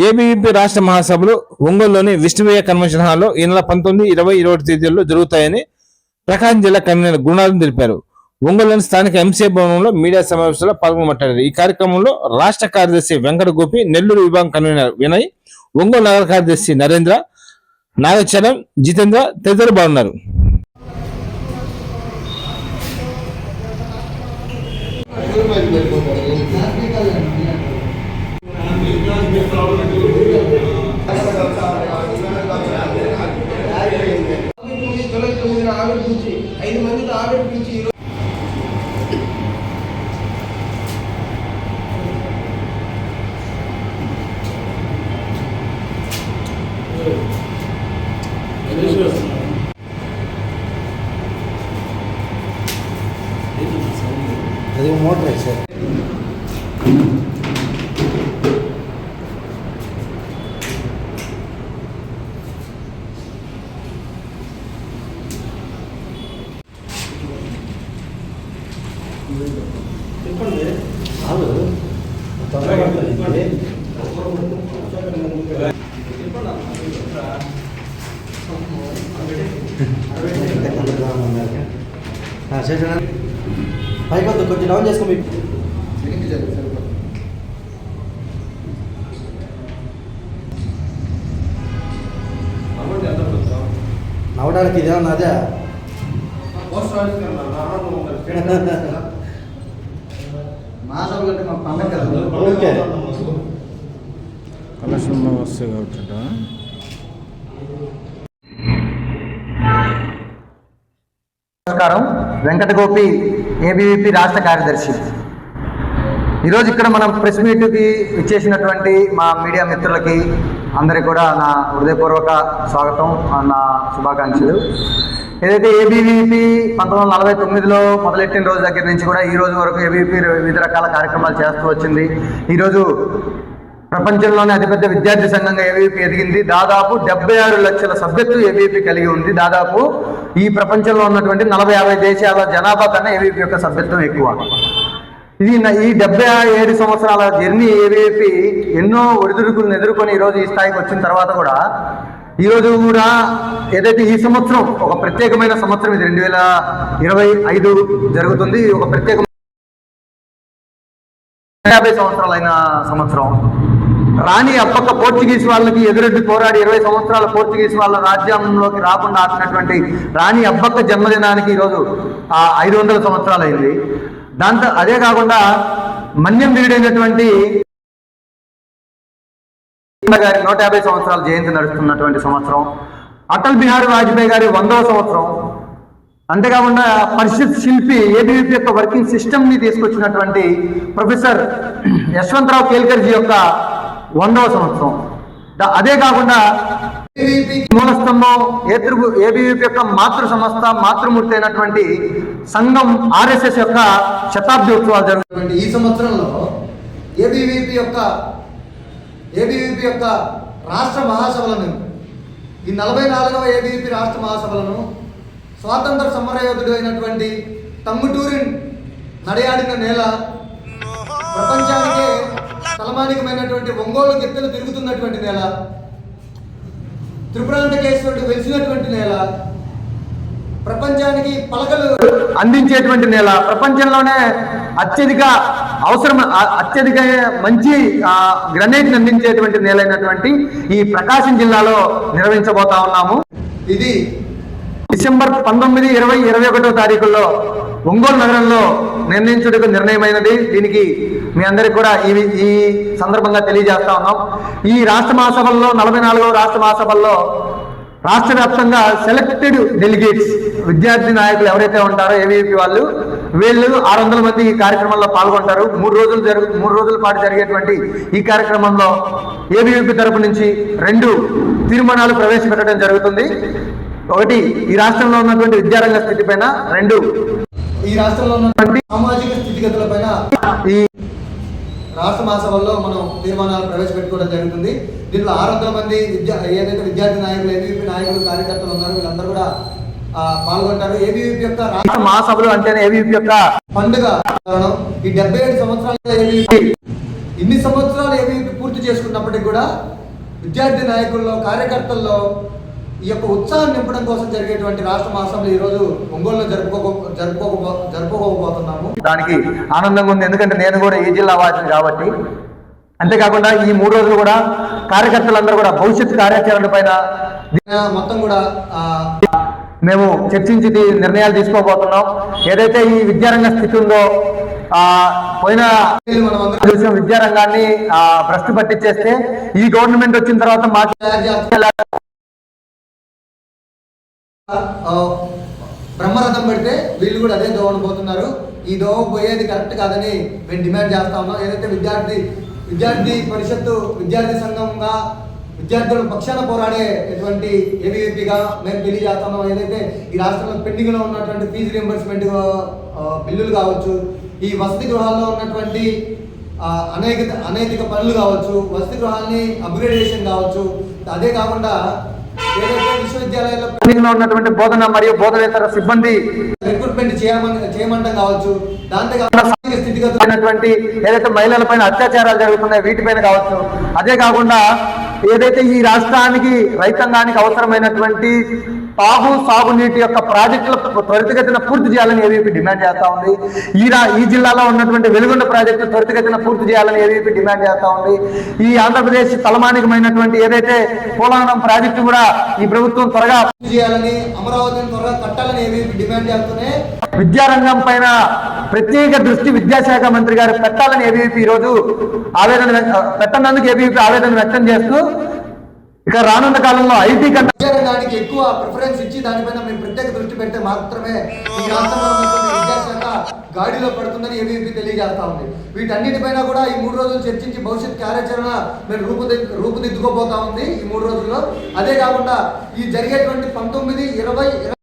ABVP రాష్ట్ర మహాసభలు ఒంగోలులోని విష్ణువయ్య కన్వెన్షన్ హాల్లో ఈ నెల 19, 20, 21 తేదీల్లో జరుగుతాయని ప్రకాశం జిల్లా కన్వీనర్ గురునాథన్ తెలిపారు. ఒంగోలులోని స్థానిక ఎంసీఏ భవనంలో మీడియా సమావేశంలో పాల్గొని మాట్లాడారు. ఈ కార్యక్రమంలో రాష్ట్ర కార్యదర్శి వెంకట గోపి, నెల్లూరు విభాగం కన్వీనర్ వినయ్, ఒంగోలు నగర కార్యదర్శి నరేంద్ర, నాగచరం, జితేంద్ర తదితరులు పాల్గొన్నారు. అది మోటార్ సార్ చెప్పండి కాదు పైకొద్దు కొంచెం డౌన్ చేసుకో. మీకు నవ్వడానికి ఇదేమన్నా అదే ఓకే కలెక్షన్ వస్తాయి కాబట్టి నమస్కారం. వెంకట గోపి, ఏబీవీపీ రాష్ట్ర కార్యదర్శి. ఈరోజు ఇక్కడ మనం ప్రెస్ మీట్కి ఇచ్చేసినటువంటి మా మీడియా మిత్రులకి అందరికీ కూడా నా హృదయపూర్వక స్వాగతం, నా శుభాకాంక్షలు. ఏదైతే ఏబీవీపీ 1949లో మొదలెట్టిన రోజు దగ్గర నుంచి కూడా ఈ రోజు వరకు ఏబీవీపీ వివిధ రకాల కార్యక్రమాలు చేస్తూ వచ్చింది. ఈరోజు ప్రపంచంలోనే అతిపెద్ద విద్యార్థి సంఘంగా ఏబీవీపీ ఎదిగింది. దాదాపు 76 లక్షల సభ్యత్వం ఏబీవీపీ కలిగి ఉంది. దాదాపు ఈ ప్రపంచంలో ఉన్నటువంటి 40-50 దేశాల జనాభా కన్నా ఏబీవీపీ యొక్క సభ్యత్వం ఎక్కువ. ఇది ఈ 77 సంవత్సరాల జర్నీ ఏబీవీపీ ఎన్నో ఒడిదుడుకులను ఎదుర్కొని ఈరోజు ఈ స్థాయికి వచ్చిన తర్వాత కూడా ఈరోజు కూడా ఏదైతే ఈ సంవత్సరం ఒక ప్రత్యేకమైన సంవత్సరం, ఇది 2025 జరుగుతుంది. ఒక ప్రత్యేక 50 సంవత్సరాలైన సంవత్సరం. రాణి అప్పక్క పోర్చుగీస్ వాళ్ళకి ఎదురెడ్డి పోరాడి 20 సంవత్సరాల పోర్చుగీస్ వాళ్ళ రాజ్యంలోకి రాకుండా ఆపినటువంటి రాణి అబ్బక్క జన్మదినానికి ఈరోజు 500 సంవత్సరాలు అయింది. దాంతో అదే కాకుండా మన్యం వీడైనటువంటి గారి 150 సంవత్సరాల జయంతి నడుస్తున్నటువంటి సంవత్సరం. అటల్ బిహారీ వాజ్పేయి గారి 100వ సంవత్సరం. అంతేకాకుండా పరిషత్ శిల్పి ఏబీవీపీ యొక్క వర్కింగ్ సిస్టమ్ని తీసుకొచ్చినటువంటి ప్రొఫెసర్ యశ్వంతరావు కేల్కర్జీ యొక్క 100వ సంవత్సరం. అదే కాకుండా ఏబీవీపీ మూలస్తంభం ఏబీవీపీ యొక్క మాతృ సంస్థ, మాతృమూర్తి అయినటువంటి సంఘం ఆర్ఎస్ఎస్ యొక్క శతాబ్ది ఉత్సవాలు జరుగుతున్నటువంటి ఈ సంవత్సరంలో ఏబీవీపీ యొక్క రాష్ట్ర మహాసభలను, ఈ 44వ ఏబీవీపీ రాష్ట్ర మహాసభలను స్వాతంత్ర సమరయోధుడు అయినటువంటి టంగుటూరి నడయాడిన నేల, ప్రపంచానికే తలమానికమైనటువంటి ఒంగోలు గిత్తలు తిరుగుతున్నటువంటి నేల, త్రిపురాంతకేశ్వరుడు వెలిసినటువంటి నేల, ప్రపంచానికి పలకలు అందించేటువంటి నేల, ప్రపంచంలోనే అత్యధిక మంచి గ్రనైట్ అందించేటువంటి నేల అయినటువంటి ఈ ప్రకాశం జిల్లాలో నిర్వహించబోతా ఉన్నాము. ఇది డిసెంబర్ 19, 20, 21వ తారీఖుల్లో ఒంగోలు నగరంలో నిర్ణయించుటకు నిర్ణయమైనది. దీనికి మీ అందరికి కూడా ఈ సందర్భంగా తెలియజేస్తా ఉన్నాం. ఈ రాష్ట్ర మహాసభల్లో 44వ రాష్ట్ర మహాసభల్లో రాష్ట్ర వ్యాప్తంగా సెలెక్టెడ్ డెలిగేట్స్, విద్యార్థి నాయకులు ఎవరైతే ఉంటారో ఏబీవీపీ వీళ్ళు 600 మంది ఈ కార్యక్రమంలో పాల్గొంటారు. 3 రోజుల పాటు జరిగేటువంటి ఈ కార్యక్రమంలో ఏబీవీపీ తరపు నుంచి 2 తీర్మానాలు ప్రవేశపెట్టడం జరుగుతుంది. ఒకటి, ఈ రాష్ట్రంలో ఉన్నటువంటి విద్యారంగ స్థితి పైన, 2 ఈ రాష్ట్రంలో ఉన్నటువంటి సామాజిక స్థితిగతులపైన ఈ రాష్ట్ర మహాసభల్లో మనం తీర్మానాలు ప్రవేశపెట్టుకోవడం జరుగుతుంది. దీంట్లో 600 మంది ఏదైతే విద్యార్థి నాయకులు, ఏబీవీపీ నాయకులు, కార్యకర్తలు ఉన్నారో వీళ్ళందరూ కూడా పాల్గొంటారు. ఏబీవీపీ యొక్క రాష్ట్ర మహాసభలు అంటేనే ఏబీవీపీ యొక్క పండుగ. ఈ 77 సంవత్సరాల ఏబీవీపీ ఇన్ని సంవత్సరాలు ఏవీపీ పూర్తి చేసుకున్నప్పటికీ కూడా విద్యార్థి నాయకుల్లో, కార్యకర్తల్లో ఈ యొక్క ఉత్సాహం నింపడం కోసం జరిగేటువంటి రాష్ట్ర మహాసభలు ఈరోజు ఒంగోలులో జరుపుకోకపోతున్నాము. దానికి ఆనందంగా ఉంది, ఎందుకంటే నేను కూడా ఈ జిల్లా వాసిని కాబట్టి. అంతేకాకుండా ఈ 3 రోజులు కూడా కార్యకర్తలందరూ కూడా భవిష్యత్ కార్యాచరణ పైన మొత్తం కూడా మేము చర్చించి నిర్ణయాలు తీసుకోబోతున్నాం. ఏదైతే ఈ విద్యారంగ స్థితి ఉందో, పోయిన మనం అందరం చూసిన విద్యారంగాన్ని భ్రష్టు పట్టించేస్తే ఈ గవర్నమెంట్ వచ్చిన తర్వాత మాకు బ్రహ్మరథం పెడితే వీళ్ళు కూడా అదే దోవన పోతున్నారు. ఈ దోవ పోయేది కరెక్ట్ కాదని మేము డిమాండ్ చేస్తా ఉన్నాం. ఏదైతే విద్యార్థి పరిషత్తు విద్యార్థి సంఘంగా విద్యార్థుల పక్షాన పోరాడేటువంటి ఏబీవీపీగా మేము తెలియజేస్తున్నాం. ఏదైతే ఈ రాష్ట్రంలో పెండింగ్లో ఉన్నటువంటి ఫీజు రియంబర్స్మెంట్ బిల్లులు కావచ్చు, ఈ వసతి గృహాల్లో ఉన్నటువంటి అనైతిక పనులు కావచ్చు, వసతి గృహాలని అప్గ్రేడేషన్ కావచ్చు, అదే కాకుండా ఏదైతే విశ్వవిద్యాలయాల్లో పెండింగ్లో ఉన్నటువంటి బోధన మరియు బోధనేతర సిబ్బంది రిక్రూట్మెంట్ చేయమంటం కావచ్చు, దాంతో సామాజిక స్థితిగతులైనటువంటి ఏదైతే మహిళలపైన అత్యాచారాలు జరుగుతున్నాయో వీటిపైన కావచ్చు, అదే కాకుండా ఏదైతే ఈ రాష్ట్రానికి రైతాంగానికి అవసరమైనటువంటి సాగునీటి యొక్క ప్రాజెక్టుల త్వరితగతిన పూర్తి చేయాలని ఏవీపీ డిమాండ్ చేస్తా ఉంది. ఈ జిల్లాలో ఉన్నటువంటి వెలుగొండ ప్రాజెక్టు త్వరితగతిన పూర్తి చేయాలని ఏవీపీ డిమాండ్ చేస్తా ఉంది. ఈ ఆంధ్రప్రదేశ్ తలమానికమైనటువంటి ఏదైతే పోలవరం ప్రాజెక్టు కూడా ఈ ప్రభుత్వం త్వరగా పూర్తి చేయాలని, అమరావతిని త్వరగా కట్టాలని ఏవీపీ డిమాండ్ చేస్తూనే విద్యారంగం పైన ప్రత్యేక దృష్టి విద్యాశాఖ మంత్రి గారు పెట్టాలని ఏబీవీపీ ఈరోజు పెట్టనందుకు ఏబీవీపీ ఆవేదన వ్యక్తం చేస్తూ, ఇక రానున్న కాలంలో ఐటీ విద్యారంగానికి ఎక్కువ ప్రిఫరెన్స్ ఇచ్చి దానిపైన మేము ప్రత్యేక దృష్టి పెడితే మాత్రమే ఈ రాష్ట్రంలో ఉన్నటువంటి విద్యాశాఖ గాడిలో పడుతుందని ఏబీవీపీ తెలియజేస్తా ఉంది. వీటన్నిటిపైన కూడా ఈ 3 రోజులు చర్చించి భవిష్యత్ కార్యాచరణ మేము రూపుదిద్దుకోబోతా ఉంది ఈ 3 రోజుల్లో. అదే కాకుండా ఈ జరిగేటువంటి 19, 20